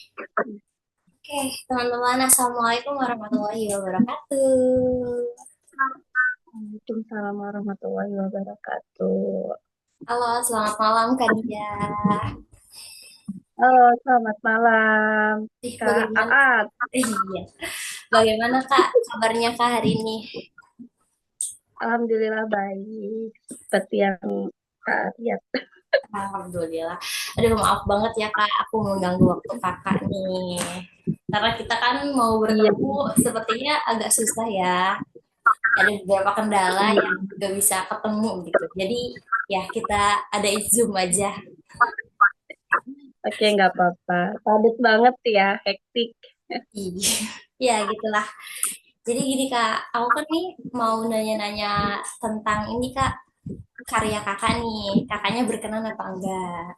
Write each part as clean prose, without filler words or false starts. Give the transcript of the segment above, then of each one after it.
Oke, teman-teman, Assalamualaikum warahmatullahi wabarakatuh. Waalaikumsalam warahmatullahi wabarakatuh. Halo, selamat malam Kak Dia. Halo, selamat malam, Kak Bagaimana? Aat. Iya, bagaimana Kak kabarnya Kak hari ini? Alhamdulillah baik. Seperti yang Kak lihat. Alhamdulillah. Aduh, maaf banget ya Kak, aku mengganggu waktu Kakak nih. Karena kita kan mau Iya, bertemu sepertinya agak susah ya. Ada beberapa kendala yang iya. gak bisa ketemu gitu. Jadi ya kita ada Zoom aja. Oke, nggak apa-apa. Padat banget ya, hektik. Iya, ya gitulah. Jadi gini Kak, aku kan nih mau nanya-nanya tentang ini Kak, karya Kakak nih. Kakaknya berkenan apa enggak?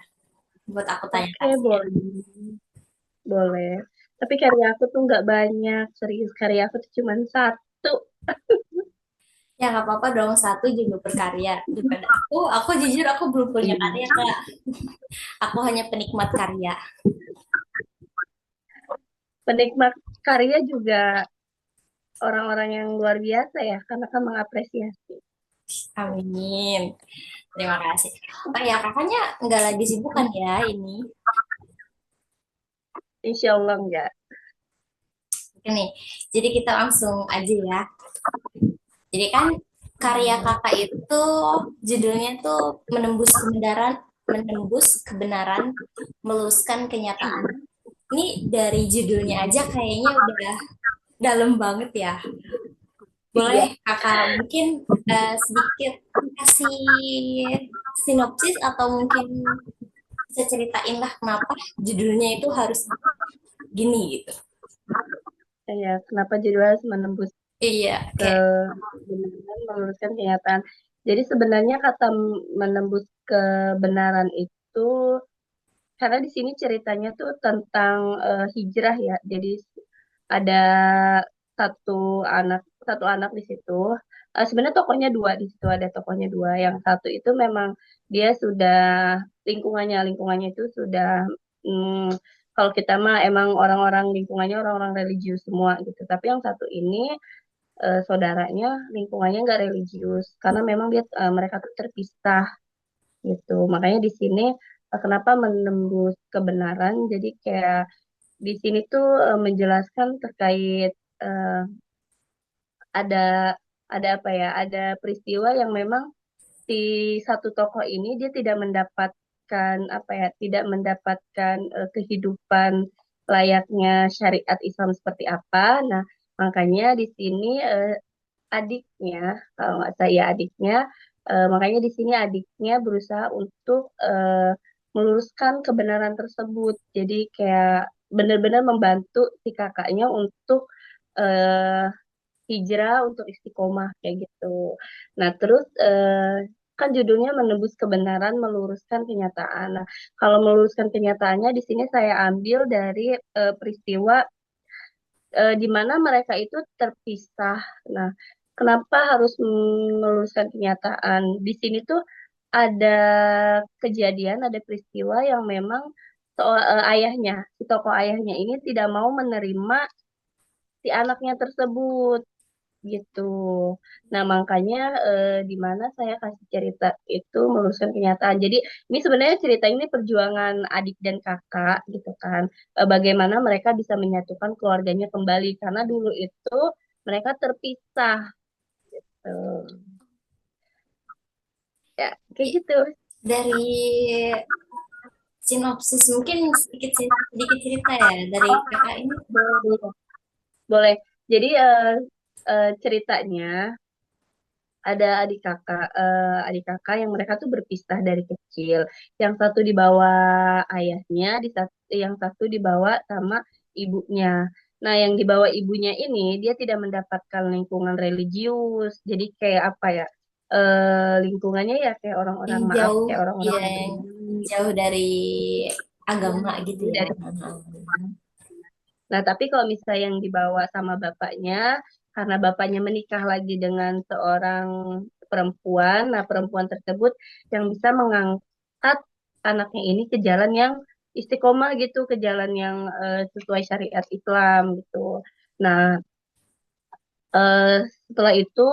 Buat aku Oke, tanya-tanya. boleh. Boleh. Tapi karya aku tuh nggak banyak. Serius, karya aku tuh cuma satu. Ya nggak apa-apa dong, satu juga berkarya. Daripada aku jujur aku belum punya karya Iya. Kak. Aku hanya penikmat karya. Penikmat karya juga orang-orang yang luar biasa ya, karena kan mengapresiasi. Amin. Terima kasih. Oh ya, kakaknya nggak lagi sibuk kan ya ini? Insya Allah enggak. Oke nih, jadi kita langsung aja ya. Jadi kan karya kakak itu judulnya tuh menembus kebenaran, meluruskan kenyataan. Ini dari judulnya aja kayaknya udah dalam banget ya. Boleh Iya. kakak mungkin sedikit kasih sinopsis atau mungkin bisa ceritain lah kenapa judulnya itu harus gini gitu. Ya, kenapa jadi harus menembus Iya, kayak kebenaran, meluruskan kenyataan. Jadi sebenarnya kata menembus kebenaran itu, karena di sini ceritanya tuh tentang hijrah ya. Jadi ada satu satu anak di situ. Sebenarnya tokohnya dua di situ, ada tokohnya dua. Yang satu itu memang dia sudah lingkungannya itu sudah, hmm, kalau kita mah emang orang-orang lingkungannya orang-orang religius semua gitu. Tapi yang satu ini saudaranya lingkungannya nggak religius karena memang mereka tuh terpisah gitu. Makanya di sini kenapa menembus kebenaran? Jadi kayak di sini tuh menjelaskan terkait eh, ada ada apa ya? Ada peristiwa yang memang si satu tokoh ini dia tidak mendapatkan apa ya? Tidak mendapatkan kehidupan layaknya syariat Islam seperti apa. Nah, makanya di sini adiknya, kalau nggak saya adiknya, makanya di sini adiknya berusaha untuk meluruskan kebenaran tersebut. Jadi kayak benar-benar membantu si kakaknya untuk eh, hijrah, untuk istiqomah kayak gitu. Nah, terus kan judulnya menembus kebenaran, meluruskan kenyataan. Nah, kalau meluruskan kenyataannya di sini saya ambil dari peristiwa di mana mereka itu terpisah. Nah, kenapa harus meluruskan kenyataan? Di sini tuh ada kejadian, ada peristiwa yang memang ayahnya, si tokoh ayahnya ini tidak mau menerima si anaknya tersebut gitu. Nah, makanya di mana saya kasih cerita itu meluruskan kenyataan. Jadi, ini sebenarnya cerita ini perjuangan adik dan kakak gitu kan. Bagaimana mereka bisa menyatukan keluarganya kembali karena dulu itu mereka terpisah. Ya, kayak gitu. dari sinopsis mungkin sedikit cerita ya dari kakak ini. Boleh. Boleh. Jadi ceritanya ada adik kakak yang mereka tuh berpisah dari kecil. Yang satu dibawa ayahnya, yang satu dibawa sama ibunya. Nah, yang dibawa ibunya ini dia tidak mendapatkan lingkungan religius. Jadi kayak apa ya? Lingkungannya ya kayak orang-orang Yang maaf, jauh, kayak orang-orang ya yang beriman. jauh dari Ya, agama gitu jauh ya. dari. Nah, tapi kalau misalnya yang dibawa sama bapaknya, karena bapaknya menikah lagi dengan seorang perempuan, nah perempuan tersebut yang bisa mengangkat anaknya ini ke jalan yang istiqomah gitu ke jalan yang sesuai syariat Islam gitu. Nah, setelah itu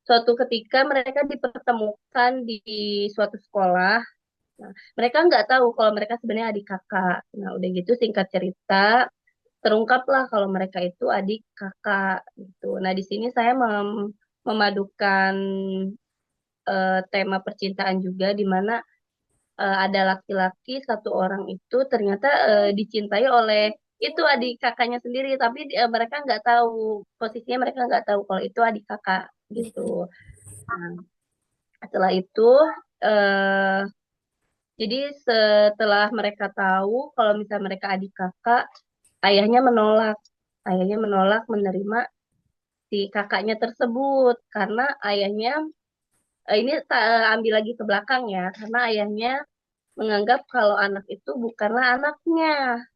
suatu ketika mereka dipertemukan di suatu sekolah. Nah, mereka nggak tahu kalau mereka sebenarnya adik kakak. Nah, udah gitu singkat cerita terungkaplah kalau mereka itu adik kakak gitu. Nah, di sini saya memadukan tema percintaan juga di mana ada laki-laki satu orang itu ternyata dicintai oleh itu adik kakaknya sendiri, tapi mereka nggak tahu posisinya, mereka nggak tahu kalau itu adik kakak gitu. Nah, setelah itu eh, jadi setelah mereka tahu kalau misalnya mereka adik kakak, ayahnya menolak. Ayahnya menolak menerima si kakaknya tersebut karena ayahnya ini ambil lagi ke belakang ya, karena ayahnya menganggap kalau anak itu bukanlah anaknya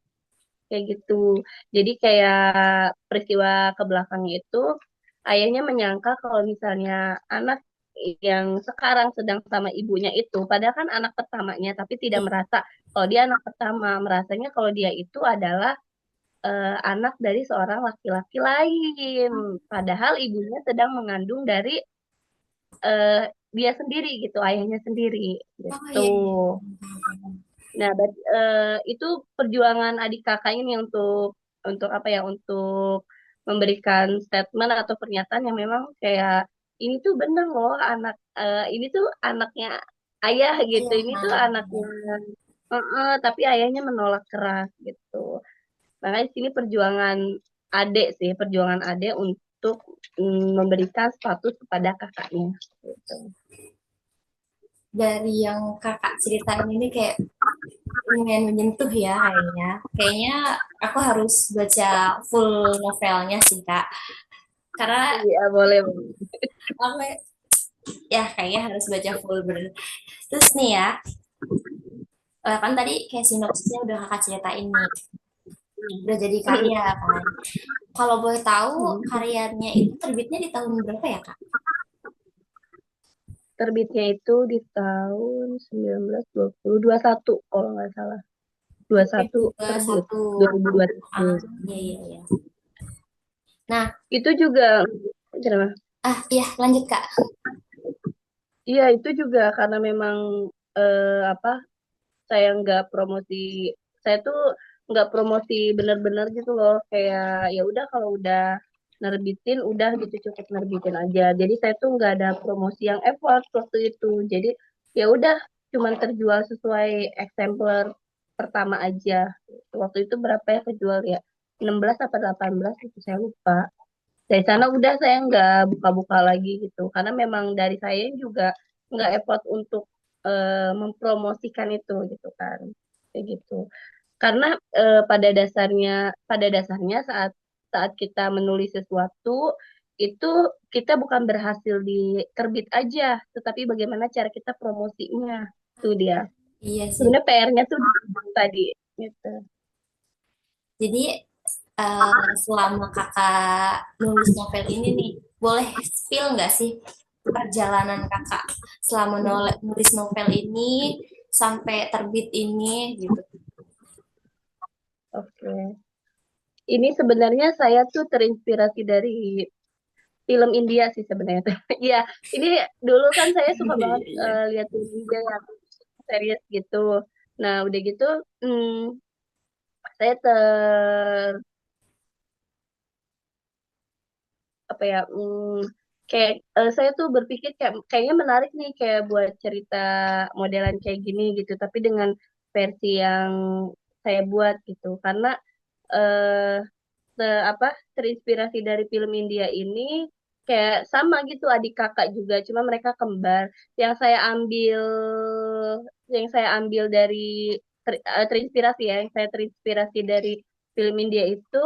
kayak gitu. Jadi kayak peristiwa ke belakangnya itu ayahnya menyangka kalau misalnya anak yang sekarang sedang sama ibunya itu padahal kan anak pertamanya, tapi tidak merasa kalau dia anak pertama, merasanya kalau dia itu adalah anak dari seorang laki-laki lain. Padahal ibunya sedang mengandung dari eh, dia sendiri gitu, ayahnya sendiri Oh gitu. iya, iya. Nah, itu perjuangan adik kakak ini untuk apa ya? Untuk memberikan statement atau pernyataan yang memang kayak ini tuh bener loh anak ini tuh anaknya ayah gitu. Iya, Ini tuh nah, anaknya tapi ayahnya menolak keras gitu. Makanya di sini perjuangan adek sih, perjuangan adek untuk memberikan status kepada kakaknya gitu. dari yang kakak ceritain ini kayak lumayan menyentuh ya kayaknya. Kayaknya aku harus baca full novelnya sih Kak. Karena Iya, boleh. aku ya kayaknya harus baca full Terus nih ya, kan tadi kayak sinopsisnya udah kakak ceritain nih. Udah jadi karya kan. Kalau boleh tahu karyanya itu terbitnya di tahun berapa ya Kak? Terbitnya itu di tahun 1920 satu kalau nggak salah. 21 terbit 2021. 2021. Ah, iya iya iya. Nah, Itu juga kenapa? iya lanjut Kak. Iya, itu juga karena memang apa? Saya nggak promosi, saya tuh nggak promosi bener-bener gitu loh, kayak ya udah kalau udah nerbitin udah gitu, cukup nerbitin aja. Jadi saya tuh nggak ada promosi yang effort waktu itu. Jadi ya udah cuman terjual sesuai eksemplar pertama aja. Waktu itu berapa ya kejual ya, 16 atau 18 itu saya lupa. Dari sana udah saya nggak buka-buka lagi gitu karena memang dari saya juga nggak effort untuk mempromosikan itu gitu kan, kayak gitu. Karena pada dasarnya saat saat kita menulis sesuatu itu kita bukan berhasil di terbit aja, tetapi bagaimana cara kita promosinya, itu dia Iya sih. sebenarnya PR-nya tuh tadi gitu. Jadi selama kakak nulis novel ini nih, boleh spill nggak sih perjalanan kakak selama nulis novel ini sampai terbit ini gitu? Oke, ini sebenarnya saya tuh terinspirasi dari film India sih sebenarnya. Iya, ini dulu kan saya suka Iya, banget iya. lihat film India yang series gitu. Nah, udah gitu, saya apa ya, kayak saya tuh berpikir kayak kayaknya menarik nih kayak buat cerita modelan kayak gini gitu, tapi dengan versi yang saya buat gitu. Karena eh apa terinspirasi dari film India ini kayak sama gitu adik kakak juga, cuma mereka kembar. Yang saya ambil yang saya ambil dari terinspirasi ya, yang saya terinspirasi dari film India itu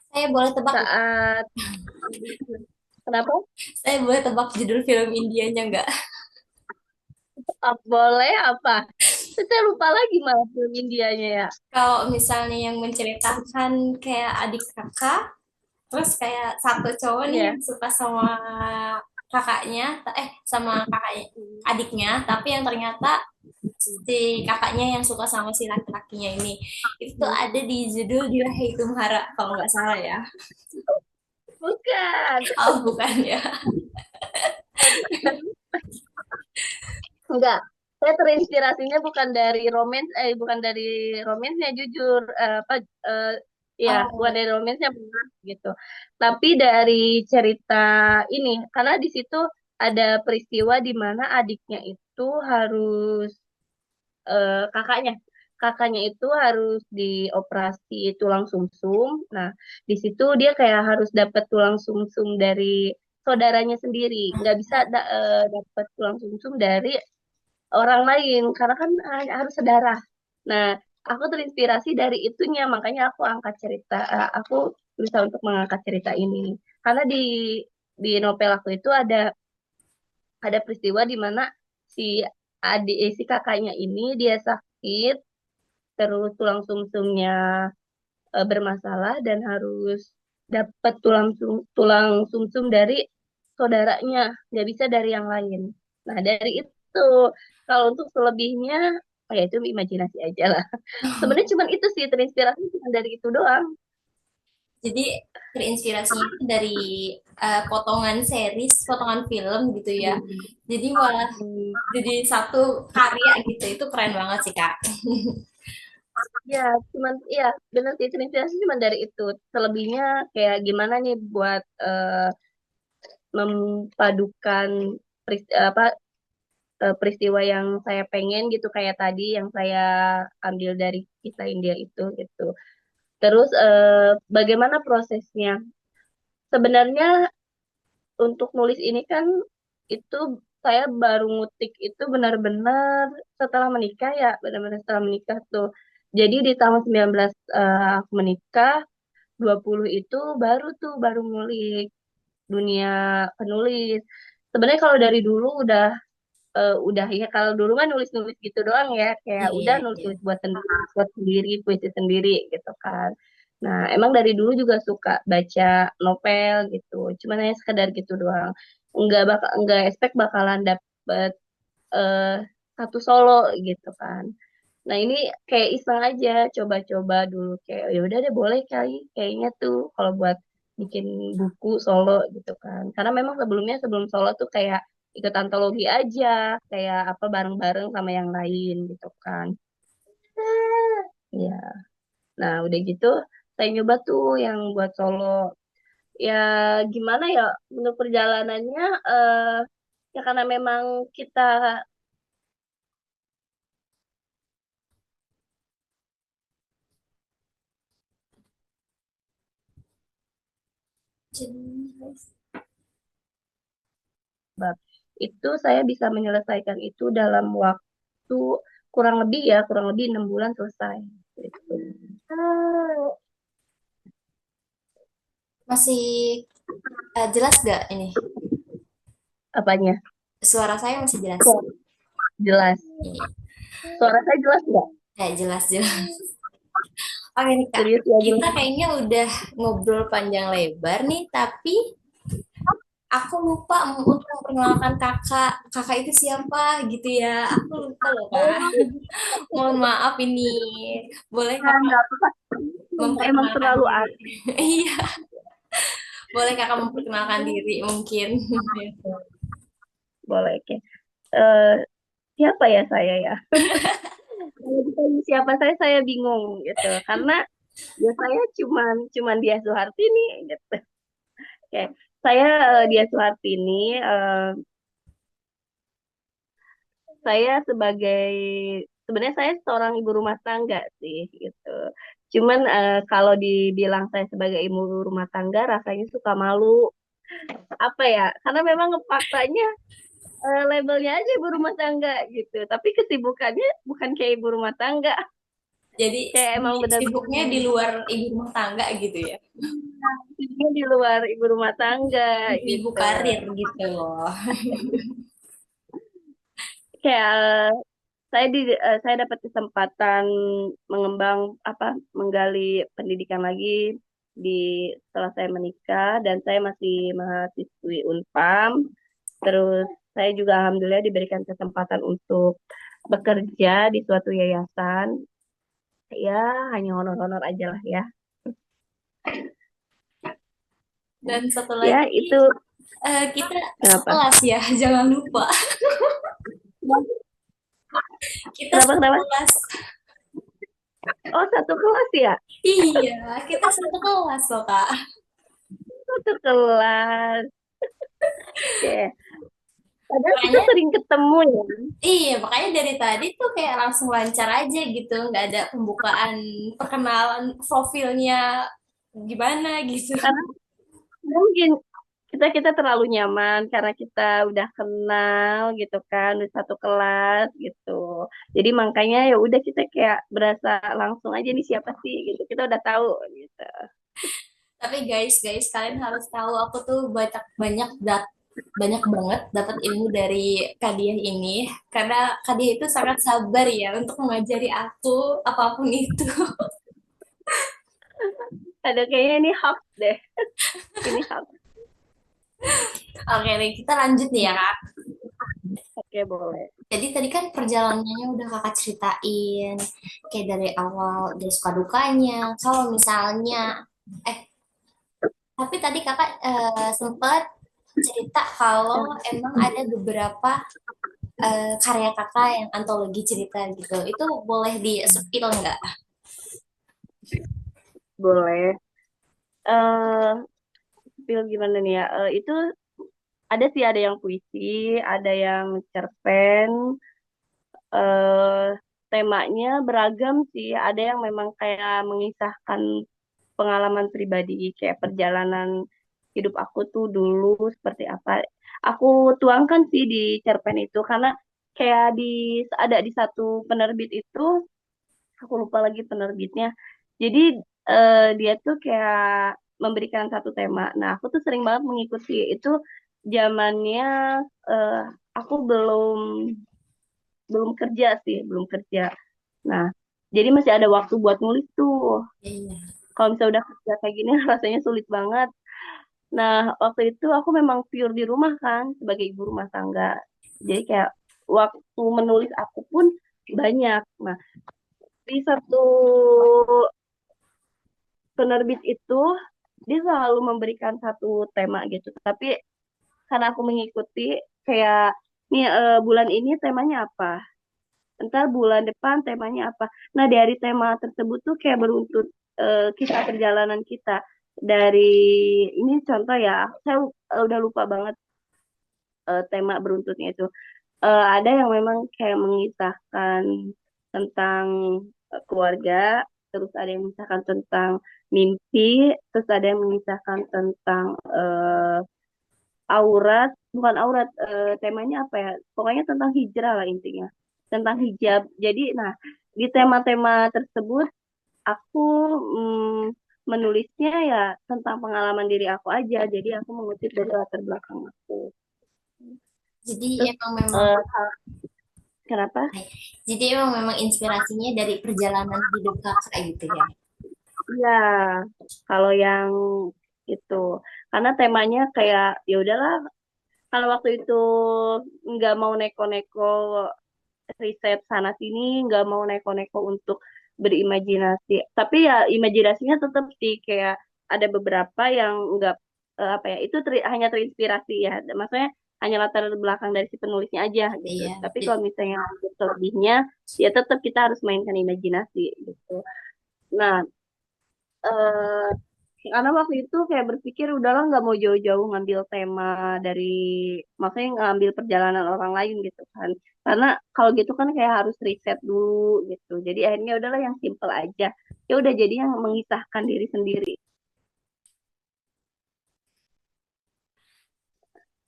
Saya boleh tebak nggak? saat kenapa? Saya boleh tebak judul film Indianya nggak? Boleh apa? Saya lupa lagi malah film Indianya ya. Kalau misalnya yang menceritakan kayak adik kakak, terus kayak satu cowok nih Iya. yang suka sama kakaknya, sama kakaknya, adiknya, tapi yang ternyata si kakaknya yang suka sama si laki-lakinya ini itu tuh ada di judul Dia Hei Tumhara kalau nggak salah ya. Bukan. Oh bukan ya. Enggak. Saya terinspirasinya bukan dari romansnya jujur. Apa ya, bukan Oh, dari romansnya benar gitu. Tapi dari cerita ini karena di situ ada peristiwa di mana adiknya itu harus kakaknya. Kakaknya itu harus dioperasi tulang sumsum. Nah, di situ dia kayak harus dapat tulang sumsum dari saudaranya sendiri. Nggak bisa dapat tulang sumsum dari orang lain karena kan harus sedarah. Nah, aku terinspirasi dari itunya, makanya aku bisa untuk mengangkat cerita ini. Karena di novel aku itu ada peristiwa di mana si si kakaknya ini dia sakit terus tulang sumsumnya bermasalah dan harus dapat tulang sumsum dari saudaranya, nggak bisa dari yang lain. Nah, dari itu kalau untuk selebihnya, oh ya itu imajinasi aja lah. Sebenarnya cuma itu sih terinspirasi cuma dari itu doang. jadi terinspirasinya itu dari potongan series, potongan film gitu ya. Jadi malah Hmm. jadi satu karya gitu. Itu keren banget sih, Kak. Ya, ya benar sih terinspirasi cuma dari itu. Selebihnya kayak gimana nih buat mempadukan apa peristiwa yang saya pengen gitu kayak tadi yang saya ambil dari kisah India itu gitu. Terus bagaimana prosesnya? Sebenarnya untuk nulis ini kan itu saya baru ngutik itu benar-benar setelah menikah ya, benar-benar setelah menikah tuh. Jadi di tahun 19 aku menikah, 20 itu baru ngulik dunia penulis. Sebenarnya kalau dari dulu udah ya kalau dulu kan nulis-nulis gitu doang ya kayak Iya, udah iya. nulis-nulis buat sendiri puisi sendiri gitu kan. Nah emang dari dulu juga suka baca novel gitu cuman hanya sekedar gitu doang nggak expect bakalan dapet eh, satu solo gitu kan. Nah ini kayak iseng aja coba-coba dulu kayak ya udah deh boleh kali kayaknya tuh kalau buat bikin buku solo gitu kan. Karena memang sebelum solo tuh kayak ikut antologi aja kayak apa bareng-bareng sama yang lain gitu kan. Ya, nah udah gitu saya nyoba tuh yang buat solo. Ya gimana ya menurut perjalanannya ya karena memang kita Jadi, bab itu saya bisa menyelesaikan itu dalam waktu kurang lebih 6 bulan selesai gitu. masih jelas gak ini? Apanya? Suara saya masih jelas. Jelas. Iya. Suara saya jelas nggak? Ya, jelas, jelas. Oke nih, Kak. Serius ya Kita jelas. kayaknya udah ngobrol panjang lebar nih, tapi aku lupa untuk memperkenalkan kakak. Kakak itu siapa gitu ya. Aku lupa loh, Kak. Oh, Mohon maaf ini. Boleh kakak nggak apa-apa. Emang memperkenalkan terlalu diri? asik. Iya, boleh kakak memperkenalkan diri mungkin. Boleh, oke. Eh, siapa ya saya ya? Kalau ditanya siapa saya bingung gitu. Karena ya saya cuman dia Suhartini gitu. Oke, saya dia Suhartini. Saya sebenarnya saya seorang ibu rumah tangga sih gitu. Cuman kalau dibilang saya sebagai ibu rumah tangga rasanya suka malu. Apa ya? Karena memang faktanya labelnya aja ibu rumah tangga gitu. Tapi kesibukannya bukan kayak ibu rumah tangga. Jadi Kayak emang benar-benar sibuknya di luar ibu rumah tangga gitu ya. sibuknya di luar ibu rumah tangga Ibu gitu. karir gitu loh. Kayak saya dapat kesempatan mengembang menggali pendidikan lagi setelah saya menikah dan saya masih mahasiswi Unpam. Terus saya juga alhamdulillah diberikan kesempatan untuk bekerja di suatu yayasan, ya hanya honor-honor aja lah ya. Dan satu Ya lagi, itu kita kenapa? sekelas ya, jangan lupa. Kita Kenapa kenapa? sekelas. Oh satu kelas ya? Iya, kita satu kelas loh, Kak. Satu kelas. Oke. Padahal kita Makanya, sering ketemu ya. iya, makanya dari tadi tuh kayak langsung lancar aja gitu. Nggak ada pembukaan, perkenalan profilnya gimana gitu. Karena mungkin kita kita terlalu nyaman karena kita udah kenal gitu kan, udah satu kelas gitu. Jadi makanya ya udah kita kayak berasa langsung aja nih siapa sih gitu. Kita udah tahu gitu. Tapi guys, kalian harus tahu aku tuh banyak banyak banyak banget dapat ilmu dari Kadiah ini karena Kadiah itu sangat sabar ya untuk mengajari aku apapun itu. Ada kayaknya ini hub deh. Ini hub. Oke, nih, kita lanjut nih ya, Kak. Oke, boleh. Jadi tadi kan perjalanannya udah kakak ceritain, kayak dari awal, dari suka dukanya. Kalau misalnya, eh, tapi tadi kakak sempat cerita kalau emang ada beberapa karya kakak yang antologi cerita gitu. Itu boleh di-spill nggak? Boleh. Eh, feel gimana nih ya? Itu ada sih ada yang puisi, ada yang cerpen, eh temanya beragam sih. Ada yang memang kayak mengisahkan pengalaman pribadi, kayak perjalanan hidup aku tuh dulu seperti apa. Aku tuangkan sih di cerpen itu karena kayak ada di satu penerbit itu, aku lupa lagi penerbitnya. Jadi dia tuh kayak memberikan satu tema. Nah, aku tuh sering banget mengikuti itu zamannya eh, aku belum belum kerja sih, belum kerja. Nah, jadi masih ada waktu buat nulis tuh. Iya. Kalau misalnya udah kerja kayak gini rasanya sulit banget. Nah, waktu itu aku memang pure di rumah kan sebagai ibu rumah tangga. Jadi kayak waktu menulis aku pun banyak. Nah, di satu penerbit itu dia selalu memberikan satu tema gitu. Tapi karena aku mengikuti kayak nih bulan ini temanya apa? Ntar bulan depan temanya apa? Nah, dari tema tersebut tuh kayak beruntut kisah perjalanan kita. Dari ini contoh ya, saya udah lupa banget tema beruntutnya itu. Ada yang memang kayak mengisahkan tentang keluarga, terus ada yang mengisahkan tentang mimpi, terus ada yang mengisahkan tentang aurat, bukan aurat, temanya apa ya? Pokoknya tentang hijrah lah intinya, tentang hijab. Jadi, nah, di tema-tema tersebut aku menulisnya ya tentang pengalaman diri aku aja. Jadi aku mengutip dari latar belakang aku. Jadi Terus emang memang eh, kenapa? jadi emang memang inspirasinya dari perjalanan hidup kakak gitu ya. Iya, kalau yang itu karena temanya kayak ya udahlah. Kalau waktu itu nggak mau neko-neko riset sana sini, nggak mau neko-neko untuk berimajinasi. Tapi ya imajinasinya tetap sih kayak ada beberapa yang nggak apa ya itu hanya terinspirasi ya. Maksudnya hanya latar belakang dari si penulisnya aja gitu. Iya. Tapi kalau misalnya untuk selebihnya ya tetap kita harus mainkan imajinasi gitu. Nah, eh, karena waktu itu kayak berpikir udahlah nggak mau jauh-jauh ngambil tema dari maksudnya ngambil perjalanan orang lain gitu kan karena kalau gitu kan kayak harus riset dulu gitu jadi akhirnya udahlah yang simple aja ya udah jadi yang mengisahkan diri sendiri.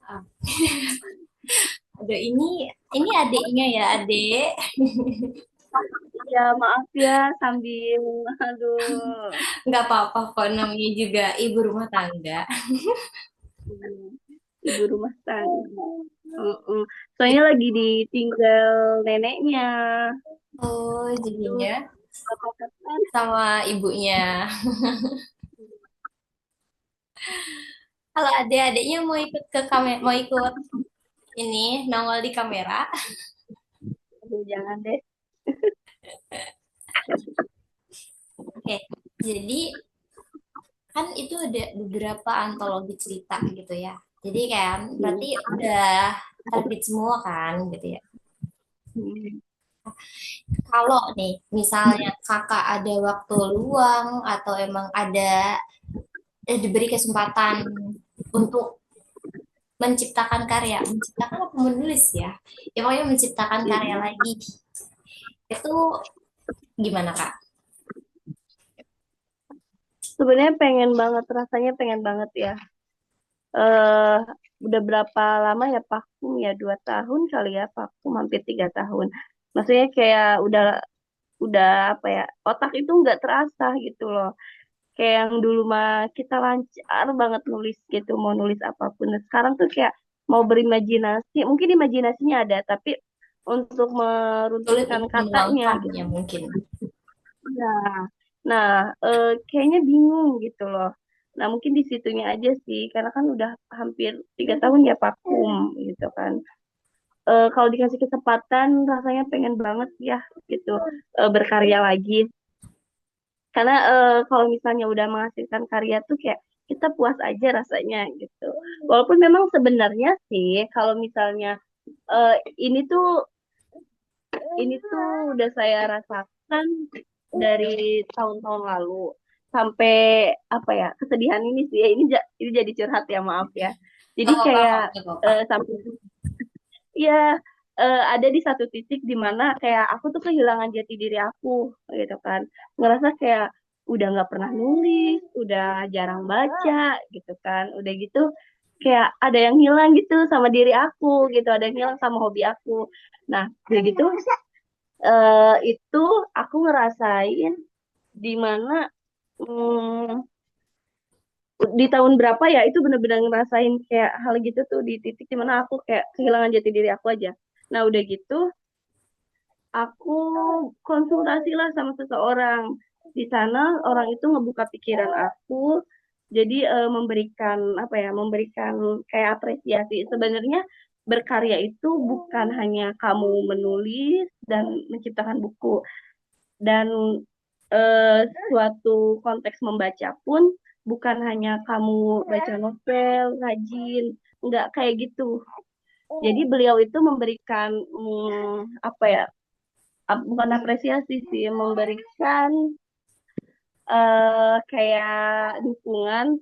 Ah, aduh, ini adiknya ya, adik. Ya maaf ya sambil aduh Nggak apa-apa kok, namanya juga ibu rumah tangga. ibu rumah tangga. Mm-mm. Soalnya lagi ditinggal neneknya Oh, tuh jadinya kan. sama ibunya. Kalau adik-adiknya mau ikut ke kamera, mau ikut ini nongol di kamera. jangan deh. Oke, jadi kan itu ada beberapa antologi cerita gitu ya. Jadi kan Hmm. berarti udah terbit semua kan gitu ya. Hmm. Kalau nih misalnya kakak ada waktu luang atau emang ada diberi kesempatan untuk menciptakan karya, menciptakan apa menulis ya, ya pokoknya menciptakan karya Hmm. lagi, itu gimana kak? Sebenarnya pengen banget, rasanya pengen banget ya. eh Udah berapa lama ya vakum ya? 2 tahun kali ya vakum, hampir 3 tahun. Maksudnya kayak udah apa ya? Otak itu nggak terasa gitu loh. Kayak yang dulu mah kita lancar banget nulis gitu, mau nulis apapun. Nah, sekarang tuh kayak mau berimajinasi, mungkin imajinasinya ada, tapi untuk Sulit meruntuhkan untuk katanya gitu. menuangkannya mungkin. Nah, nah, kayaknya bingung gitu loh. Nah, mungkin di situnya aja sih, karena kan udah hampir 3 tahun ya vakum gitu kan. Kalau dikasih kesempatan, rasanya pengen banget ya gitu, berkarya lagi. Karena kalau misalnya udah menghasilkan karya tuh kayak kita puas aja rasanya gitu. Walaupun memang sebenarnya sih, kalau misalnya eh, ini tuh ini tuh udah saya rasakan dari tahun-tahun lalu sampai apa ya, kesedihan ini sih ya, ini jadi curhat ya, maaf ya. Jadi Gak apa-apa kok, kayak gak apa-apa. sampai ya, ada di satu titik di mana kayak aku tuh kehilangan jati diri aku gitu kan, ngerasa kayak udah nggak pernah nulis, udah jarang baca gitu kan, udah gitu kayak ada yang hilang gitu sama diri aku gitu, ada yang hilang sama hobi aku. Nah, udah gitu itu aku ngerasain di mana, hmm, di tahun berapa ya, itu bener-bener ngerasain kayak hal gitu tuh, di titik dimana aku kayak kehilangan jati diri aku aja. Nah, udah gitu aku konsultasi lah sama seseorang. Di sana orang itu ngebuka pikiran aku, jadi memberikan apa ya, memberikan kayak apresiasi. Sebenarnya berkarya itu bukan hanya kamu menulis dan menciptakan buku, dan suatu konteks membaca pun bukan hanya kamu baca novel rajin, nggak kayak gitu. Jadi beliau itu memberikan, apa ya, bukan apresiasi sih, memberikan kayak dukungan.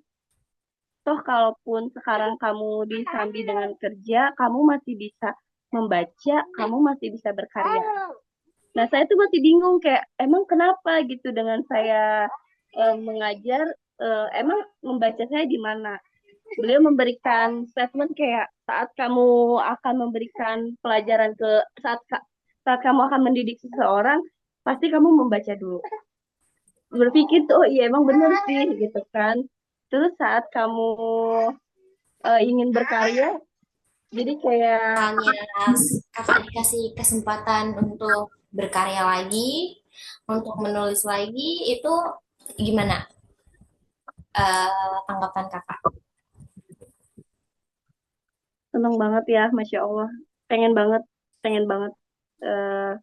Toh kalaupun sekarang kamu disambi dengan kerja, kamu masih bisa membaca, kamu masih bisa berkarya. Nah, saya tuh masih bingung kayak emang kenapa gitu dengan saya mengajar, emang membaca saya di mana? Beliau memberikan statement kayak saat kamu akan memberikan pelajaran ke saat kamu akan mendidik seseorang, pasti kamu membaca dulu. Berpikir tuh, oh iya emang bener sih gitu kan. Terus saat kamu ingin berkarya, jadi kayak Misalnya kakak dikasih kesempatan untuk berkarya lagi, untuk menulis lagi, itu gimana tanggapan kakak? seneng banget ya, Masya Allah. Pengen banget, pengen banget. Eh,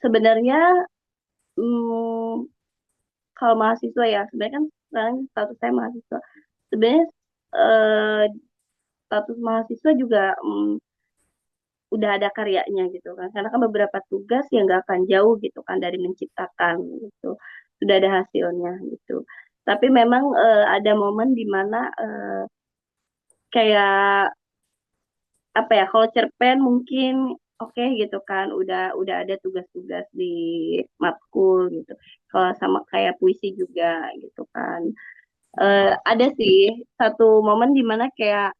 Sebenarnya, hmm, kalau mahasiswa ya, sebenarnya kan sekarang status saya mahasiswa. Sebenarnya eh, status mahasiswa juga udah ada karyanya gitu kan. Karena kan beberapa tugas yang nggak akan jauh gitu kan dari menciptakan gitu. Sudah ada hasilnya gitu. Tapi memang ada momen di mana kayak apa ya, kalau cerpen mungkin oke gitu kan, udah ada tugas-tugas di matkul gitu. Kalau sama kayak puisi juga gitu kan. Ada sih satu momen di mana kayak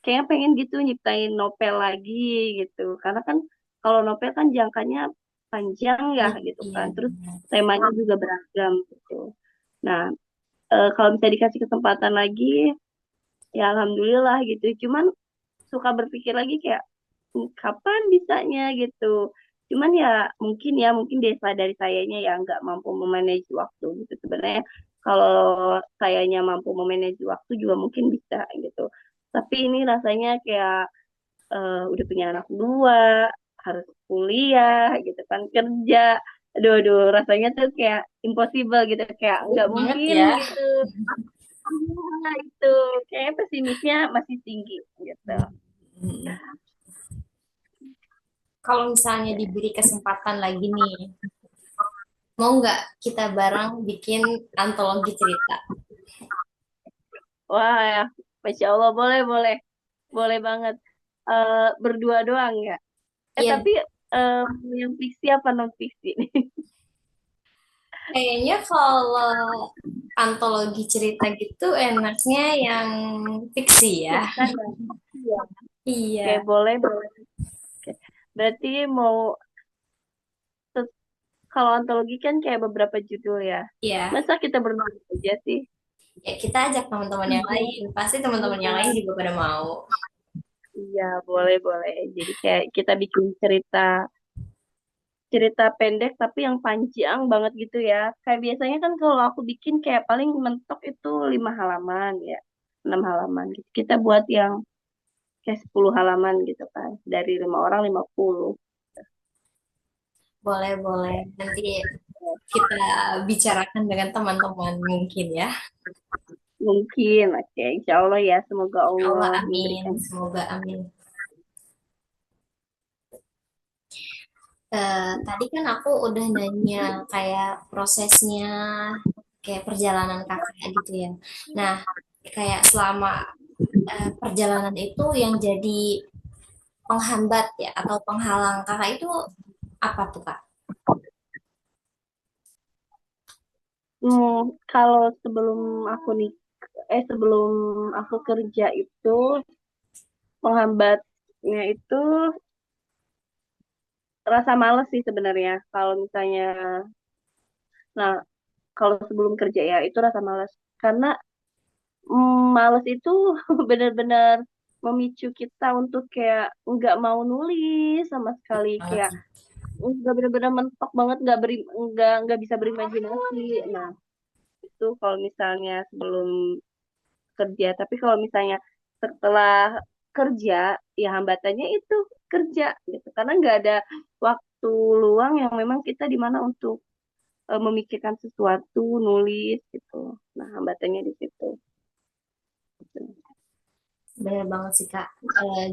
pengen gitu nyiptain novel lagi gitu. Karena kan kalau novel kan jangkanya panjang ya gitu Iya, kan. Terus benar. temanya juga beragam gitu. Nah, kalau bisa dikasih kesempatan lagi, ya alhamdulillah gitu. Cuman suka berpikir lagi kayak, kapan bisanya gitu. Cuman ya mungkin desa dari sayanya ya nggak mampu memanage waktu gitu. Sebenarnya kalau sayanya mampu memanage waktu juga mungkin bisa gitu. Tapi ini rasanya kayak udah punya anak dua, harus kuliah gitu kan, kerja. Aduh, aduh, rasanya tuh kayak impossible gitu, kayak Sulit nggak banget mungkin ya. gitu. Nah, itu kayak pesimisnya masih tinggi gitu. Hmm. Kalau misalnya diberi kesempatan lagi nih, mau nggak kita bareng bikin antologi cerita? Wah, ya, Masya Allah, boleh, boleh, boleh banget. Berdua doang ya. Iya, Tapi eh, yang fiksi apa non fiksi nih? kayaknya kalau antologi cerita gitu enaknya yang fiksi ya. Cerita ya. Iya. Oke, Iya, boleh, boleh. Oke. Berarti mau kalau antologi kan kayak beberapa judul ya. iya. Masa kita berdua aja sih? Ya kita ajak teman-teman yang Iya. lain. Pasti teman-teman yang lain Iya, juga pada mau. iya, boleh, boleh. Jadi kayak kita bikin cerita cerita pendek tapi yang panjang banget gitu ya. Kayak biasanya kan kalau aku bikin kayak paling mentok itu 5 halaman ya, 6 halaman gitu. Kita buat yang kayak 10 halaman gitu kan. Dari 5 orang 50. Boleh, boleh. Nanti kita bicarakan dengan teman-teman mungkin ya. Mungkin, oke. Insya Allah ya. Semoga Insya Allah, Allah amin. memberikan. Semoga amin. Tadi kan aku udah nanya kayak prosesnya, kayak perjalanan kakak gitu ya. Nah, kayak selama perjalanan itu yang jadi penghambat ya atau penghalang kakak itu apa tuh kak? Hmm, kalau sebelum aku kerja itu penghambatnya itu rasa males sih sebenarnya. Kalau misalnya, nah kalau sebelum kerja ya itu rasa males. Karena males itu benar-benar memicu kita untuk kayak nggak mau nulis sama sekali, Banget kayak sih. nggak benar-benar mentok banget, nggak bisa berimajinasi. Nah itu kalau misalnya sebelum kerja. Tapi kalau misalnya setelah kerja, ya hambatannya itu kerja gitu. Karena nggak ada waktu luang yang memang kita di mana untuk memikirkan sesuatu, nulis gitu. Nah, hambatannya di situ. Bener banget sih kak.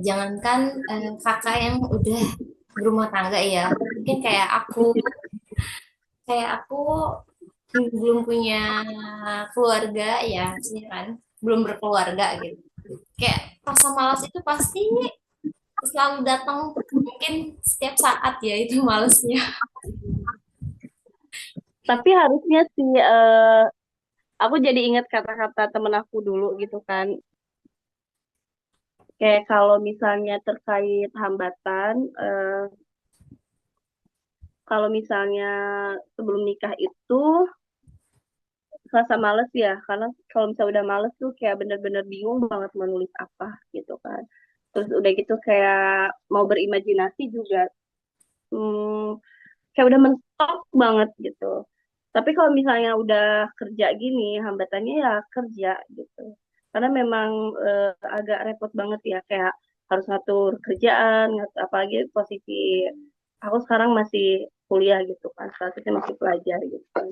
Jangankan kakak yang udah berumah tangga ya, mungkin kayak aku belum punya keluarga ya, sih kan, belum berkeluarga gitu. Kayak rasa malas itu pasti selalu datang, mungkin setiap saat ya itu malesnya. Tapi harusnya sih, aku jadi ingat kata-kata temen aku dulu gitu kan. Kayak kalau misalnya terkait hambatan, kalau misalnya sebelum nikah itu rasa males ya, karena kalau misalnya udah males tuh kayak bener-bener bingung banget mau nulis apa gitu kan. Terus udah gitu kayak mau berimajinasi juga, kayak udah mentok banget gitu. Tapi kalau misalnya udah kerja gini, hambatannya ya kerja gitu. Karena memang agak repot banget ya, kayak harus ngatur kerjaan, apalagi posisi aku sekarang masih kuliah gitu kan, saat itu masih pelajar gitu kan.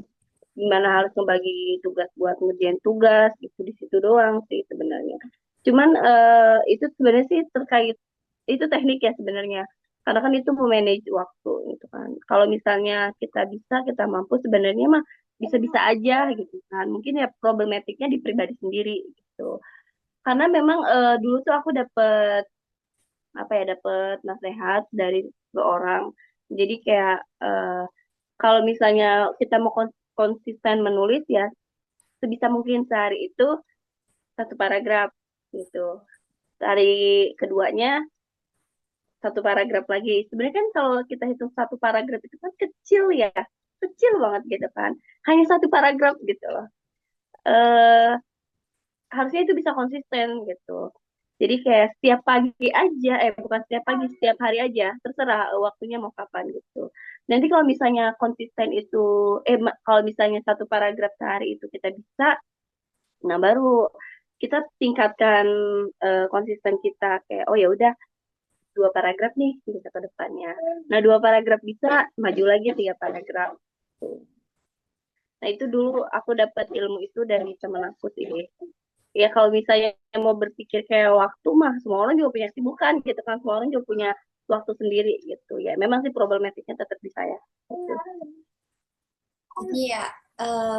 Gimana harus membagi tugas buat ngerjain tugas gitu di situ doang sih sebenarnya. Cuman itu sebenarnya sih terkait itu teknik ya sebenarnya. Karena kan itu memanage waktu gitu kan. Kalau misalnya kita bisa, kita mampu sebenarnya mah bisa-bisa aja gitu kan. Mungkin ya problematiknya di pribadi sendiri gitu. Karena memang dulu tuh aku dapet apa ya, dapet nasihat dari seorang. Jadi kayak kalau misalnya kita mau konsisten menulis ya sebisa mungkin sehari itu 1 paragraf gitu. Hari keduanya 1 paragraf lagi. Sebenarnya kan kalau kita hitung 1 paragraf itu kan kecil ya, kecil banget gitu kan. Hanya 1 paragraf gitu loh. Eh, harusnya itu bisa konsisten gitu. Jadi kayak setiap pagi aja, bukan setiap pagi, setiap hari aja, terserah waktunya mau kapan gitu. Nanti kalau misalnya konsisten itu, kalau misalnya 1 paragraf sehari itu kita bisa, nah baru kita tingkatkan konsisten kita kayak oh ya udah 2 paragraf nih bisa ke depannya. Nah, 2 paragraf bisa, maju lagi 3 paragraf. Nah, itu dulu aku dapat ilmu itu dari teman aku sih. Ya kalau misalnya mau berpikir kayak waktu mah semua orang juga punya kesibukan gitu kan. Semua orang juga punya waktu sendiri gitu. Ya memang sih problematiknya tetap di saya. Gitu. Jadi ya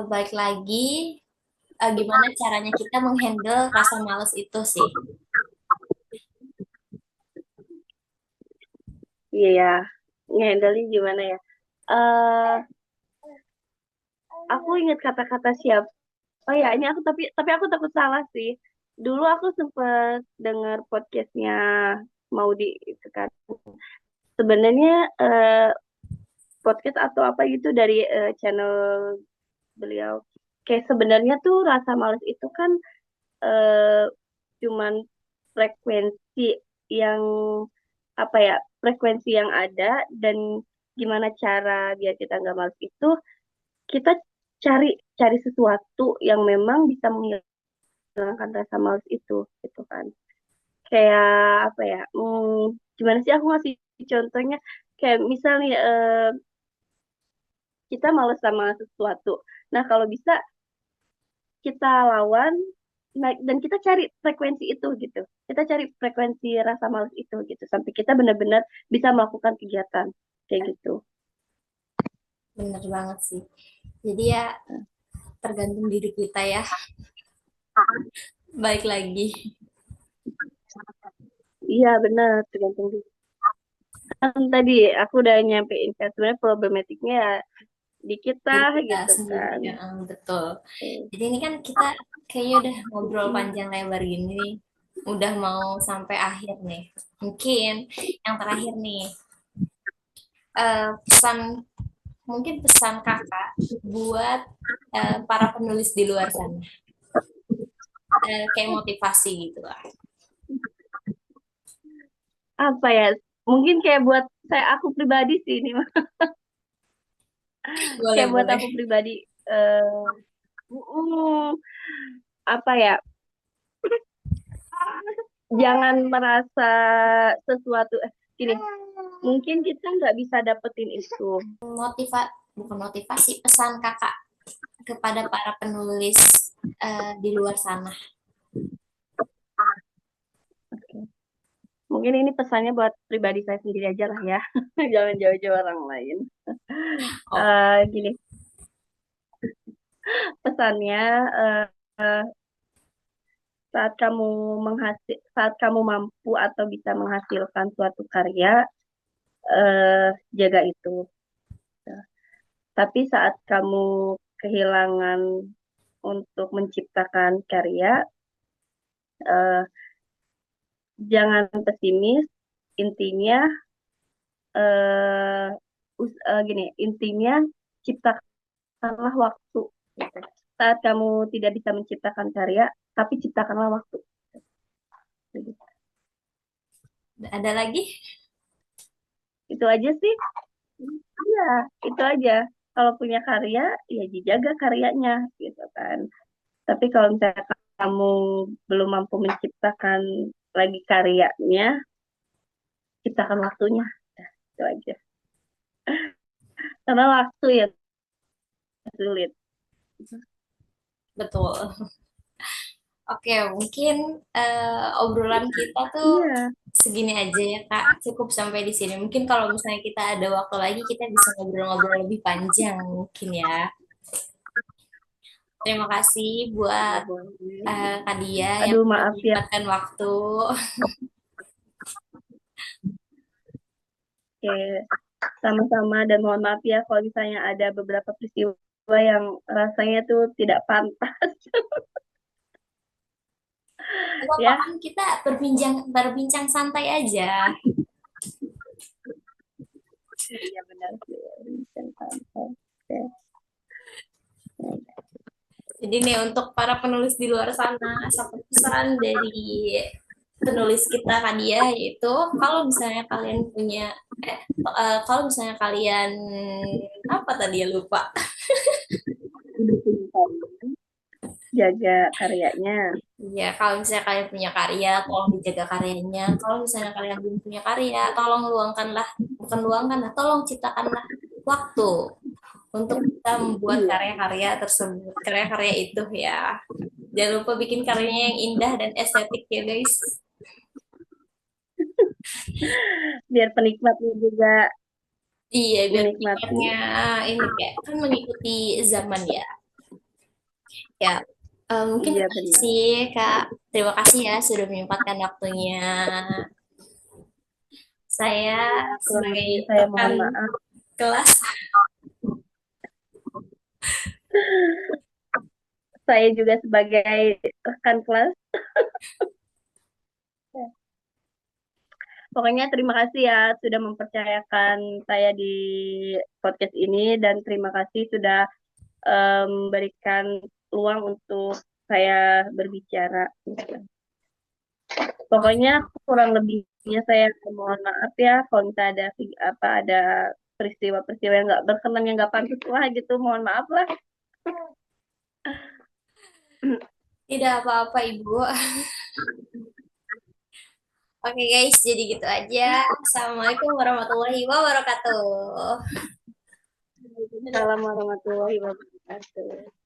balik lagi gimana caranya kita menghandle rasa males itu sih. Iya ya, ngehandle gimana ya? eh aku ingat kata-kata siapa. Oh ya, ini aku tapi aku takut salah sih. Dulu aku sempat dengar podcastnya Maudi itu kan. Sebenarnya podcast atau apa gitu dari channel beliau. Kayak sebenarnya tuh rasa males itu kan eh, cuman frekuensi yang apa ya, frekuensi yang ada dan gimana cara biar kita nggak males itu kita cari cari sesuatu yang memang bisa menghilangkan rasa males itu gitu kan. Kayak apa ya, gimana sih aku ngasih contohnya, kayak misalnya kita males sama sesuatu, nah kalau bisa kita lawan, nah, dan kita cari frekuensi itu gitu, kita cari frekuensi rasa males itu gitu sampai kita benar-benar bisa melakukan kegiatan kayak gitu. Bener banget sih. Jadi ya tergantung diri kita ya. Baik lagi. Iya benar, tergantung kan tadi aku udah nyampein kan sebenarnya problematiknya ya di kita Diri kita gitu sendiri. kan. Ya, betul. Jadi ini kan kita kayaknya udah ngobrol panjang lebar gini nih. Udah mau sampai akhir nih. Mungkin yang terakhir nih. Pesan, mungkin pesan kakak buat para penulis di luar sana. Kayak motivasi gitu lah. Apa ya, mungkin kayak buat aku pribadi sih ini mah. Boleh, Kayak buat boleh. aku pribadi, eh apa ya, jangan merasa sesuatu gini, mungkin kita nggak bisa dapetin itu. Bukan motivasi, pesan kakak kepada para penulis di luar sana. Mungkin ini pesannya buat pribadi saya sendiri aja lah ya. Jangan jauh-jauh orang lain. Oh, Gini, pesannya, eh, eh, saat kamu mampu atau bisa menghasilkan suatu karya, jaga itu. Tapi saat kamu kehilangan untuk menciptakan karya, eh, jangan pesimis. Intinya, eh, gini, intinya ciptakanlah waktu. Gitu. Saat kamu tidak bisa menciptakan karya, tapi ciptakanlah waktu. Gitu. ada lagi? Itu aja sih. Iya, itu aja. Kalau punya karya, ya dijaga karyanya, gitu kan. Tapi kalau misalnya kamu belum mampu menciptakan lagi karyanya, ciptakan waktunya. Itu aja. Karena waktu ya sulit. Betul. Oke, mungkin obrolan kita tuh Iya, segini aja ya, Kak. Cukup sampai di sini. Mungkin kalau misalnya kita ada waktu lagi, kita bisa ngobrol-ngobrol lebih panjang mungkin ya. Terima kasih iya buat boleh. Kak Dia yang Aduh, sudah maaf ya. menyempatkan waktu. Oke, sama-sama dan mohon maaf ya kalau misalnya ada beberapa peristiwa yang rasanya tuh tidak pantas. Apa-apa Ya, kan kita berbincang berbincang santai aja. iya benar sih. Oke. Jadi nih untuk para penulis di luar sana, satu pesan dari penulis kita Kadia yaitu kalau misalnya kalian punya kalau misalnya kalian apa tadi ya lupa. jaga karyanya. Iya, kalau misalnya kalian punya karya, tolong dijaga karyanya. Kalau misalnya kalian belum punya karya, tolong luangkanlah, bukan luangkanlah, tolong ciptakanlah waktu untuk kita membuat Iya, karya-karya tersebut, karya-karya itu ya. Jangan lupa bikin karyanya yang indah dan estetik ya guys. biar penikmatnya juga Iya, biar menikmati. penikmatnya ini kayak kan mengikuti zaman ya. Ya, mungkin Iya itu aja benar. sih Kak. Terima kasih ya sudah menyempatkan waktunya. Saya Iya, kurang sebagai lebihnya saya rekan mohon maaf. kelas, Saya juga sebagai rekan kelas. Pokoknya terima kasih ya sudah mempercayakan saya di podcast ini dan terima kasih sudah memberikan peluang untuk saya berbicara. Pokoknya kurang lebihnya saya mohon maaf ya kalau misalnya ada apa ada peristiwa-peristiwa yang nggak berkenan yang nggak pantas lah gitu mohon maaf lah. tidak apa-apa Ibu. Oke guys, jadi gitu aja. Assalamualaikum warahmatullahi wabarakatuh. Assalamualaikum warahmatullahi wabarakatuh.